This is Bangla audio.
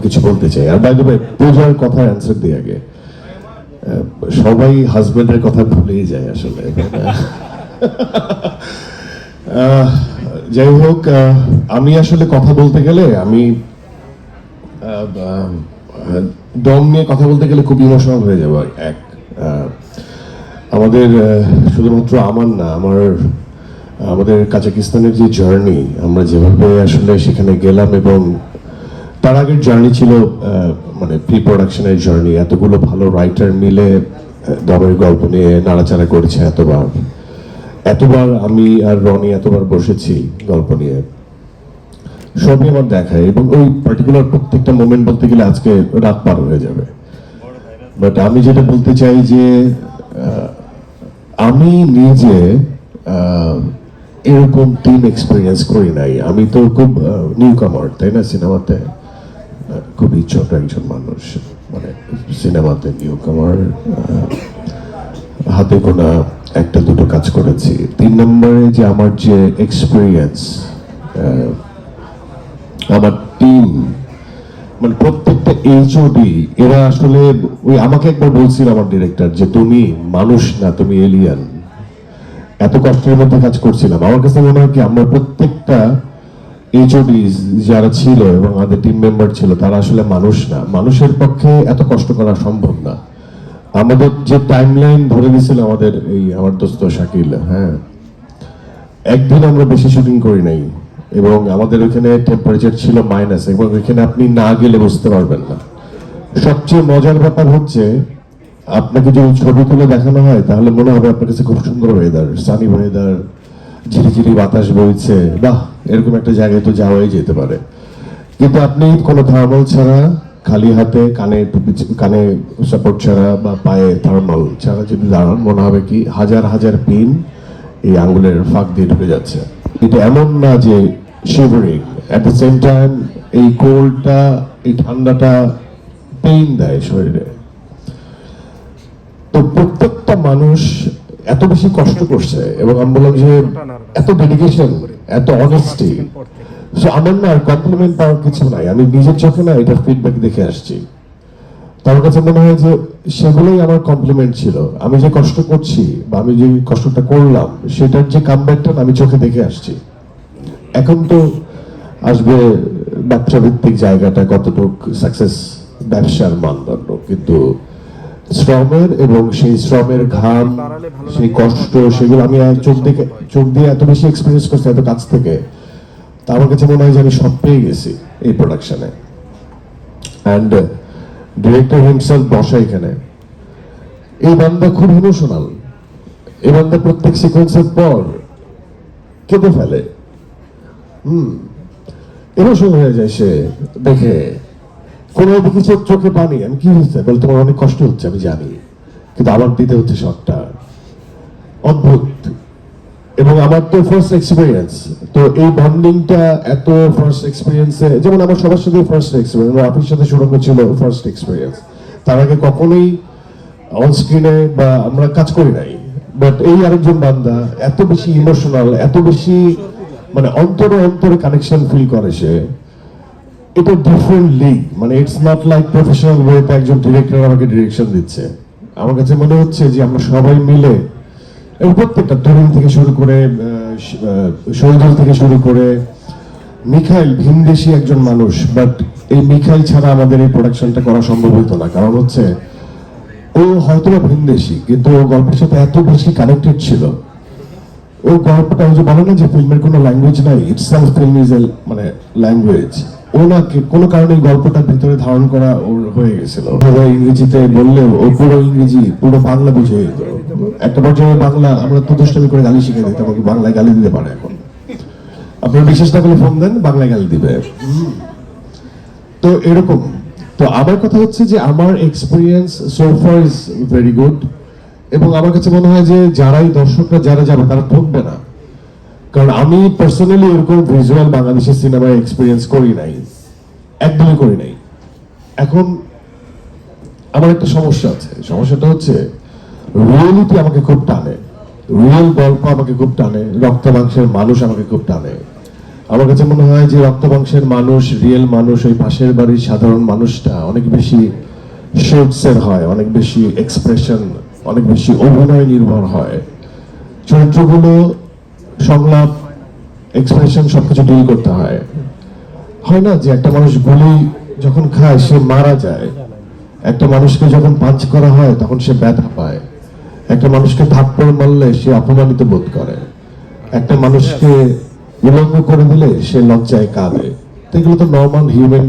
কিছু বলতে চাই। আর বাই দ্য ওয়ে, পূজার কথা অ্যান্সার দিই আগে। সবাই হাজবেন্ডের কথা ভুলেই যায় আসলে। যাই হোক, আমি আসলে কথা বলতে গেলে আমি দম নিয়ে কথা বলতে গেলে খুব ইমোশনাল হয়ে যাবো। আমাদের শুধুমাত্র আমার না, আমাদের কাজাকিস্তানের যে জার্নি, আমরা যেভাবে আসলে সেখানে গেলাম, এবং তার আগের জার্নি ছিল মানে প্রি প্রোডাকশনের জার্নি। এতগুলো ভালো রাইটার মিলে দমের গল্প নিয়ে নাড়াচাড়া করেছে এতবার আমি আর রনি এতবার বসেছি গল্প নিয়ে, সবই আমার দেখায়। এবং ওই পার্টিকুলার প্রত্যেকটা মোমেন্ট বলতে গেলে আজকে রাত পার হয়ে যাবে। বাট আমি যেটা বলতে চাই যে আমি নিজে এরকম টিম এক্সপিরিয়েন্স করি নাই। আমি তো খুব নিউ কামার, তাই না? সিনেমাতে খুবই ছোট একজন মানুষ, মানে সিনেমাতে নিউ কামার, হাতে গোনা একটা দুটো কাজ করেছি। 3 নম্বরে যে আমার যে এক্সপিরিয়েন্স, আমার টিম, মানে প্রত্যেকটা এইচওডি, এরা আসলে ওই আমাকে একবার বলছিল আমার ডিরেক্টর যে তুমি মানুষ না, তুমি এলিয়ান। এত কষ্টের মধ্যে কাজ করছিলাম। আমার কাছে মনে হয় কি আমরা প্রত্যেকটা এইচওডি যারা ছিল এবং আমাদের টিম মেম্বার ছিল, তারা আসলে মানুষ না। মানুষের পক্ষে এত কষ্ট করা সম্ভব না। আমাদের যে টাইমলাইন ধরে দিয়েছিল আমাদের এই আমার দোস্ত শাকিল, হ্যাঁ, একদিন আমরা বেশি শুটিং করি নাই, এবং আমাদের ওখানে টেম্পারেচার ছিল মাইনাস, এবং ওইখানে আপনি না গেলে বুঝতে পারবেন না। সবচেয়ে মজার ব্যাপার হচ্ছে, আপনাকে যদি ছবি তুলে দেখানো হয় তাহলে মনে হবে আপনার কাছে খুব সুন্দর ওয়েদার, সানি ওয়েদার, ঝিরিঝিরি বাতাস বইছে, বাহ, এরকম একটা জায়গায় তো যাওয়াই যেতে পারে। কিন্তু আপনি কোনো থার্মাল ছাড়া, খালি হাতে, কানে সাপোর্ট ছাড়া বা পায়ে থার্মাল ছাড়া যদি দাঁড়ান, মনে হবে কি হাজার হাজার পিন এই আঙ্গুলের ফাঁক দিয়ে ঢুকে যাচ্ছে। এটা এমন না যে shivering, at the same time এই কোল্ডটা, এই ঠান্ডাটা পেইন দেয় শরীরে। তো প্রত্যেকটা মানুষ এত বেশি কষ্ট করছে, এবং আমি বললাম যে এত ডেডিকেশন, এত অনেস্টি। সো আমার না কমপ্লিমেন্ট পাওয়ার কিছু নাই, আমি নিজের চোখে না এটার ফিডব্যাক দেখে আসছি। তার কাছে মনে হয় যে সেগুলোই আমার কমপ্লিমেন্ট ছিল। আমি যে কষ্ট করছি বা আমি যে কষ্টটা করলাম, সেটার যে কামব্যাকটা আমি চোখে দেখে আসছি। এখন তো আসবে ব্যবসা ভিত্তিক জায়গাটা কতটুকু সাকসেস, ব্যবসার মানদণ্ড, কিন্তু শ্রমের এবং সেই শ্রমের ঘাম, সেই কষ্ট, সেগুলো আমি চোখ দিয়ে এত বেশি এক্সপিরিয়েন্স করছি এত কাছ থেকে। তা আমার কাছে মনে হয় যে আমি সব পেয়ে গেছি এই প্রোডাকশনে। অ্যান্ড ডিরেক্টর হিমসেলফ বসা এখানে, এই বান্দা খুব ইমোশনাল। এই বান্দা প্রত্যেক সিকোয়েন্সের পর কেঁদে ফেলে, ইমোশনাল হয়ে যায় সে দেখে। কোনো কিছু চোখে পানি, আমি কি হচ্ছে বলে, তোমার অনেক কষ্ট হচ্ছে আমি জানি, কিন্তু আবার দিতে হচ্ছে শটটা। অদ্ভুত। এবং আমার তো ফার্স্ট এক্সপিরিয়েন্স, তো এই বন্ডিংটা এত ফার্স্ট এক্সপিরিয়েন্সে, যেমন আমার সবার সাথে ফার্স্ট এক্সপিরিয়েন্স, আমার আপনার সাথে সুরঙ্গ ছিল ফার্স্ট এক্সপিরিয়েন্স। তার আগে কখনোই অন স্ক্রিনে বা আমরা কাজ করি নাই। বাট এই আরেকজন বান্দা এত বেশি ইমোশনাল, এত বেশি মানে অন্তরে অন্তরে কানেকশন ফিল করে সে। এটা ডিফারেন্ট লিগ, মানে ইটস নট লাইক প্রফেশনাল ওয়েতে একজন ডিরেক্টর আমাকে ডিরেকশন দিচ্ছে। আমার কাছে মনে হচ্ছে যে আমরা সবাই মিলে, এবং প্রত্যেকটা তরুণ থেকে শুরু করে, শহীদুল থেকে শুরু করে, মিখাইল ভিনদেশী একজন মানুষ, বাট এই মিখাইল ছাড়া আমাদের এই প্রোডাকশনটা করা সম্ভব হতো না। কারণ হচ্ছে ও হয়তো বা ভিনদেশী, কিন্তু ও গল্পের সাথে এত বেশি কানেক্টেড ছিল। ও গল্পটা, ও যে বলে না যে ফিল্মের কোনো ল্যাঙ্গুয়েজ নাই, ইটসেলফ ফিল্ম ইজ এ মানে ল্যাঙ্গুয়েজ। ওনাকে কোনো কারণে গল্পটার ভিতরে ধারণ করা ওর হয়ে গেছিল। ইংরেজিতে বললেও ও পুরো ইংরেজি, পুরো বাংলা বুঝে যেত। একটা পর্যায়ে বাংলা আমরা তো দুষ্টামি করে গালি শিখে দিতাম, বাংলায় গালি দিতে পারে এখন। আপনার বিশেষ থাকলে ফোন দেন, বাংলায় গালি দিবে। তো এরকম। তো আমার কথা হচ্ছে যে আমার experience so far is very good, এবং আমার কাছে মনে হয় যে যারাই দর্শকরা যারা যাবে তারা ঠকবে না। কারণ আমি পার্সোনালি এরকম ভিজুয়াল বাংলাদেশের সিনেমায় এক্সপিরিয়েন্স করি নাই, একদমই করি নাই। এখন আমার একটা সমস্যা আছে, সমস্যাটা হচ্ছে রিয়েলিটি আমাকে খুব টানে, রিয়েল গল্প আমাকে খুব টানে, রক্ত মাংসের মানুষ আমাকে খুব টানে। আমার কাছে মনে হয় যে রক্তবংশের মানুষ, রিয়েল মানুষ, ওই পাশের বাড়ির সাধারণ মানুষটা অনেক বেশি শেডসের হয়, অনেক বেশি এক্সপ্রেশন, অনেক বেশি অভিনয় নির্ভর হয়। চরিত্রগুলো সংলাপ, এক্সপ্রেশন সবকিছু ডিল করতে হয়। হয় না যে একটা মানুষ গুলি যখন খায় সে মারা যায়, একটা মানুষকে যখন পাঞ্চ করা হয় তখন সে ব্যথা পায়, একটা মানুষকে থাপ্পড় মারলে সে অপমানিত বোধ করে, একটা মানুষকে উলঙ্গ করে দিলে সে লজ্জায় কাঁদে। তো এগুলো তো নর্মাল হিউম্যান